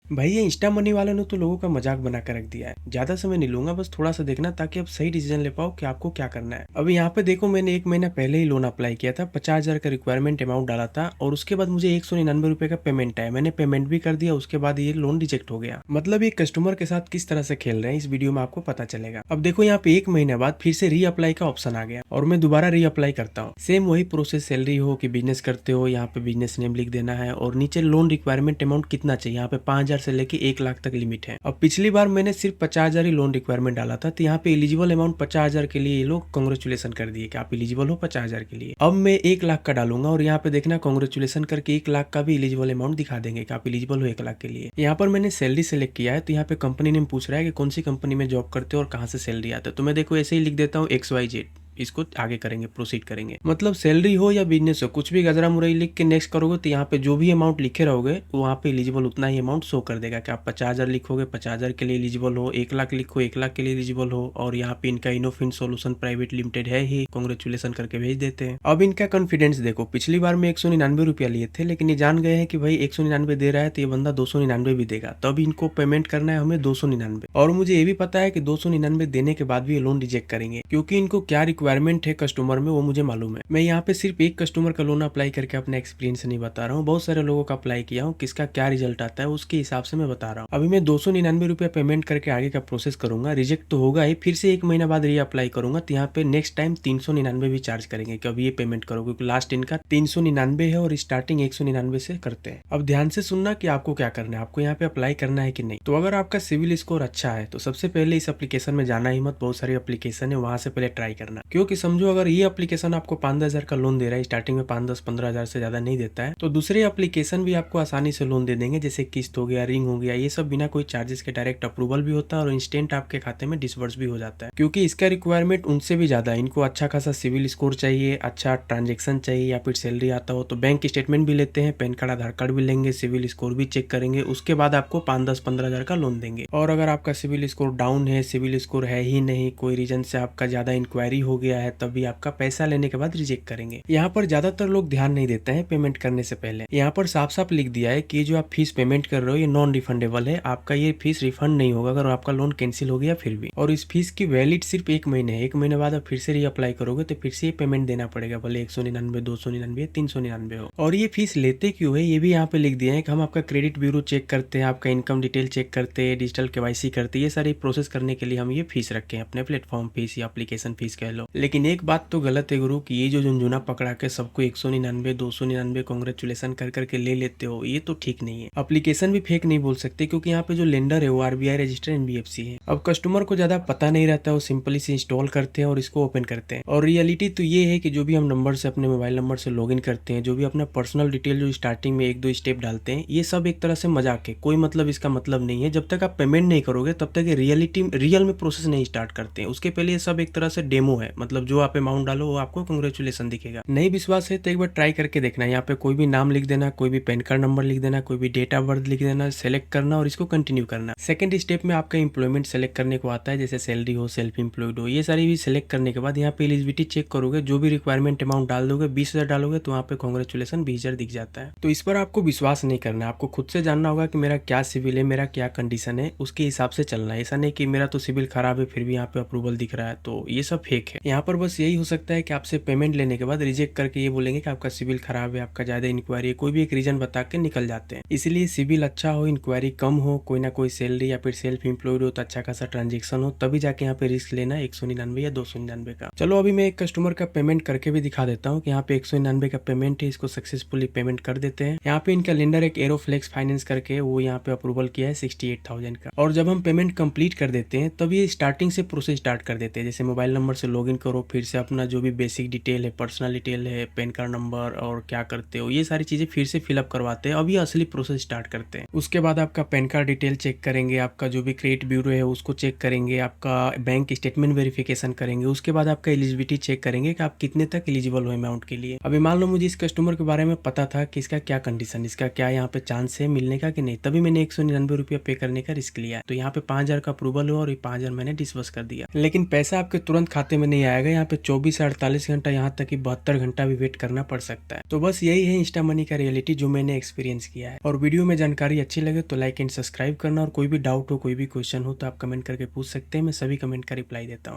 भाई ये Insta money वालों ने तो लोगों का मजाक बना कर रख दिया है। ज्यादा समय नहीं लूंगा, बस थोड़ा सा देखना ताकि आप सही डिसीजन ले पाओ कि आपको क्या करना है। अभी यहाँ पे देखो, मैंने 1 महीना पहले ही लोन अप्लाई किया था, 50,000 का रिक्वायरमेंट अमाउंट डाला था और उसके बाद मुझे 199 रुपए का पेमेंट आया। मैंने पेमेंट भी कर दिया, उसके बाद ये लोन रिजेक्ट हो गया। मतलब ये कस्टमर के साथ किस तरह से खेल रहे हैं इस वीडियो में आपको पता चलेगा। अब देखो यहाँ पे 1 महीने बाद फिर से री अप्लाई का ऑप्शन आ गया और मैं दोबारा री अप्लाई करता हूँ। सेम वही प्रोसेस, सैलरी हो कि बिजनेस करते हो, यहाँ पे बिजनेस नेम लिख देना है और नीचे लोन रिक्वायरमेंट अमाउंट कितना चाहिए, यहाँ पे 5,000 से लेके 1 लाख तक लिमिट है। अब पिछली बार मैंने सिर्फ 50,000 ही लोन रिक्वायरमेंट डाला था, तो यहाँ पे एलिजिबल अमाउंट 50,000 के लिए ये लोग कांग्रेचुलेसन कर दिए कि आप एलिजिबल हो 50,000 के लिए। अब मैं 1 लाख का डालूंगा और यहाँ पे देखना कांग्रेचुलेसन करके 1 लाख का भी एलिजिबल अमाउंट दिखा देंगे कि आप एलिजिबल हो 1 लाख के लिए। यहाँ पर मैंने सैलरी सेलेक्ट किया है, तो यहाँ पे कंपनी नेम पूछ रहा है कि कौन सी कंपनी में जॉब करते हो और कहाँ से सैलरी आता है। तो मैं देखो ऐसे ही लिख देता हूँ XYZ। इसको आगे करेंगे, प्रोसीड करेंगे। मतलब सैलरी हो या बिजनेस हो, कुछ भी गजरा मुरई लिख के नेक्स्ट करोगे तो यहाँ पे जो भी अमाउंट लिखे रहोगे वहाँ पे एलिजिबल उतना ही अमाउंट शो कर देगा कि आप 50,000 लिखोगे 50,000 के लिए एलिजिबल हो, 1 लाख लिखो 1 लाख के लिए एलिजिबल हो। और यहाँ पे इनका इनोफिन सोल्यूशन प्राइवेट लिमिटेड है ही, कांग्रेचुलेसन करके भेज देते हैं। अब इनका कॉन्फिडेंस देखो, पिछली बार में 199 रुपया लिए थे, लेकिन ये जान गए हैं कि भाई 199 दे रहा है तो ये बंदा 299 भी देगा, तब इनको पेमेंट करना है हमें 299। और मुझे ये भी पता है कि 299 देने के बाद भी ये लोन रिजेक्ट करेंगे, क्योंकि इनको क्या रिक्वायरमेंट है कस्टमर में वो मुझे मालूम है। मैं यहाँ पे सिर्फ एक कस्टमर का लोन अप्लाई करके अपना एक्सपीरियंस नहीं बता रहा हूँ, बहुत सारे लोगों का अप्लाई किया हूँ, किसका क्या रिजल्ट आता है उसके हिसाब से मैं बता रहा हूँ। अभी मैं 299 रुपया पेमेंट करके आगे का प्रोसेस करूंगा, रिजेक्ट तो होगा ही, फिर से 1 महीना बाद री अप्लाई करूंगा, तो यहाँ पे नेक्स्ट टाइम 399 भी चार्ज करेंगे कि अभी ये पेमेंट करो, क्योंकि लास्ट इनका 399 है और स्टार्टिंग 199 से करते हैं। अब ध्यान से सुनना कि आपको क्या करना है, आपको यहाँ पे अप्लाई करना है कि नहीं। तो अगर आपका सिविल स्कोर अच्छा है तो सबसे पहले इस एप्लीकेशन में जाना ही मत, बहुत सारी एप्लीकेशन है, वहां से पहले ट्राई करना। क्योंकि समझो अगर ये एप्लीकेशन आपको 5-10 हजार का लोन दे रहा है, स्टार्टिंग में 5-10-15 हजार से ज्यादा नहीं देता है, तो दूसरे एप्लीकेशन भी आपको आसानी से लोन दे देंगे, जैसे किस्त हो गया, रिंग हो गया, ये सब बिना कोई चार्जेस के डायरेक्ट अप्रूवल भी होता है और इंस्टेंट आपके खाते में डिसबर्स भी हो जाता है। क्योंकि इसका रिक्वायरमेंट उनसे भी ज्यादा है, इनको अच्छा खासा सिविल स्कोर चाहिए, अच्छा ट्रांजेक्शन चाहिए, या फिर सैलरी आता हो तो बैंक स्टेटमेंट भी लेते हैं, पैन कार्ड आधार कार्ड भी लेंगे, सिविल स्कोर भी चेक करेंगे, उसके बाद आपको 5-10-15 हजार का लोन देंगे। और अगर आपका सिविल स्कोर डाउन है, सिविल स्कोर है ही नहीं, कोई रीजन से आपका ज्यादा इंक्वायरी हो गया है, तभी आपका पैसा लेने के बाद रिजेक्ट करेंगे। यहाँ पर ज्यादातर लोग ध्यान नहीं देते हैं पेमेंट करने से पहले। यहाँ पर साफ साफ लिख दिया है कि जो आप फीस पेमेंट कर रहे हो ये नॉन रिफंडेबल है, आपका ये फीस रिफंड नहीं होगा अगर आपका लोन कैंसिल हो गया फिर भी। और इस फीस की वैलिड सिर्फ 1 महीने है, 1 महीने बाद आप फिर से री अप्लाई करोगे तो फिर से ये पेमेंट देना पड़ेगा, भले 199, 299, 399 हो। और ये फीस लेते क्यों है ये भी यहाँ पे लिख दिया है कि हम आपका क्रेडिट ब्यूरो चेक करते हैं, आपका इनकम डिटेल चेक करते हैं, डिजिटल KYC करते हैं, ये सारी प्रोसेस करने के लिए हम ये फीस रखे हैं, अपने प्लेटफॉर्म फीस या एप्लीकेशन फीस कह लो। लेकिन एक बात तो गलत है गुरु, कि ये जो झुंझुना पकड़ा के सबको 199, 299 कांग्रेचुलेसन कर करके ले लेते हो, ये तो ठीक नहीं है। एप्लीकेशन भी फेक नहीं बोल सकते, क्योंकि यहाँ पे जो लेंडर है वो RBI रजिस्टर्ड NBFC है। अब कस्टमर को ज्यादा पता नहीं रहता, वो सिंपली से इंस्टॉल करते हैं और इसको ओपन करते हैं। और रियलिटी तो ये है कि जो भी हम नंबर से, अपने मोबाइल नंबर से लॉगिन करते हैं, जो भी अपना पर्सनल डिटेल जो स्टार्टिंग में 1-2 स्टेप डालते हैं, ये सब एक तरह से मजाक है, कोई मतलब इसका मतलब नहीं है। जब तक आप पेमेंट नहीं करोगे तब तक ये रियल में प्रोसेस नहीं स्टार्ट करते हैं, उसके पहले ये सब एक तरह से डेमो है, मतलब जो आप अमाउंट डालो वो आपको कांग्रेचुलेसन दिखेगा। नहीं विश्वास है तो एक बार ट्राई करके देखना, यहाँ पे कोई भी नाम लिख देना, कोई भी पैन कार्ड नंबर लिख देना, कोई भी डेट ऑफ बर्थ लिख देना, सेलेक्ट करना और इसको कंटिन्यू करना। सेकंड स्टेप में आपका इंप्लॉयमेंट सेलेक्ट करने को आता है, जैसे सैलरी हो, सेल्फ एम्प्लॉयड हो, ये सारी भी सेलेक्ट करने के बाद यहाँ पे एलिजिबिलिटी चेक करोगे, जो भी रिक्वायरमेंट अमाउंट डाल दोगे, 20,000 डालोगे तो वहाँ पे कांग्रेचुलेसन 20,000 दिख जाता है। तो इस पर आपको विश्वास नहीं करना है, आपको खुद से जानना होगा कि मेरा क्या सिविल है, मेरा क्या कंडीशन है, उसके हिसाब से चलना है। ऐसा नहीं कि मेरा तो सिविल खराब है फिर भी यहाँ पे अप्रूवल दिख रहा है, तो ये सब फेक है। यहाँ पर बस यही हो सकता है कि आपसे पेमेंट लेने के बाद रिजेक्ट करके ये बोलेंगे कि आपका सिविल खराब है, आपका ज्यादा इंक्वायरी है, कोई भी एक रीजन बता के निकल जाते हैं। इसलिए सिविल अच्छा हो, इंक्वायरी कम हो, कोई ना कोई सैलरी या फिर सेल्फ एम्प्लॉयड हो, तो अच्छा खासा ट्रांजेक्शन हो, तभी जाके यहाँ पे रिस्क लेना 199 या 299 का। चलो अभी मैं एक कस्टमर का पेमेंट करके भी दिखा देता हूँ कि यहाँ पे 199 का पेमेंट है, इसको सक्सेसफुली पेमेंट कर देते हैं। यहाँ पे इनका लेंडर एक एरोफ्लेक्स फाइनेंस करके वो यहाँ पे अप्रूवल किया है 68,000 का। और जब हम पेमेंट कंप्लीट कर देते हैं तब ये स्टार्टिंग से प्रोसेस स्टार्ट कर देते हैं, जैसे मोबाइल नंबर से लॉगिन करो, फिर से अपना जो भी बेसिक डिटेल है, पर्सनल डिटेल है, पैन कार्ड नंबर और क्या करते हो, ये सारी चीजें फिर से फिलअप करवाते हैं। अब ये असली प्रोसेस स्टार्ट करते हैं। उसके बाद आपका पैन कार्ड डिटेल चेक करेंगे, आपका जो भी क्रेडिट ब्यूरो है उसको चेक करेंगे, आपका बैंक स्टेटमेंट वेरिफिकेशन करेंगे, उसके बाद आपका एलिजिबिलिटी चेक करेंगे कि आप कितने तक एलिजिबल हो अमाउंट के लिए। अभी मान लो मुझे इस कस्टमर के बारे में पता था कि इसका क्या कंडीशन, इसका क्या यहाँ पे चांस है मिलने का कि नहीं, तभी मैंने 199 रुपया पे करने का रिस्क लिया। तो यहाँ पे 5,000 का अप्रूवल हुआ और ये 5,000 मैंने डिस्बर्स कर दिया। लेकिन पैसा आपके तुरंत खाते में नहीं आएगा। यहाँ पे 24 से 48 घंटा, यहाँ तक कि 72 घंटा भी वेट करना पड़ सकता है। तो बस यही है इंस्टा मनी का रियलिटी जो मैंने एक्सपीरियंस किया है। और वीडियो में जानकारी अच्छी लगे तो लाइक एंड सब्सक्राइब करना, और कोई भी डाउट हो, कोई भी क्वेश्चन हो तो आप कमेंट करके पूछ सकते हैं, मैं सभी कमेंट का रिप्लाई देता हूँ।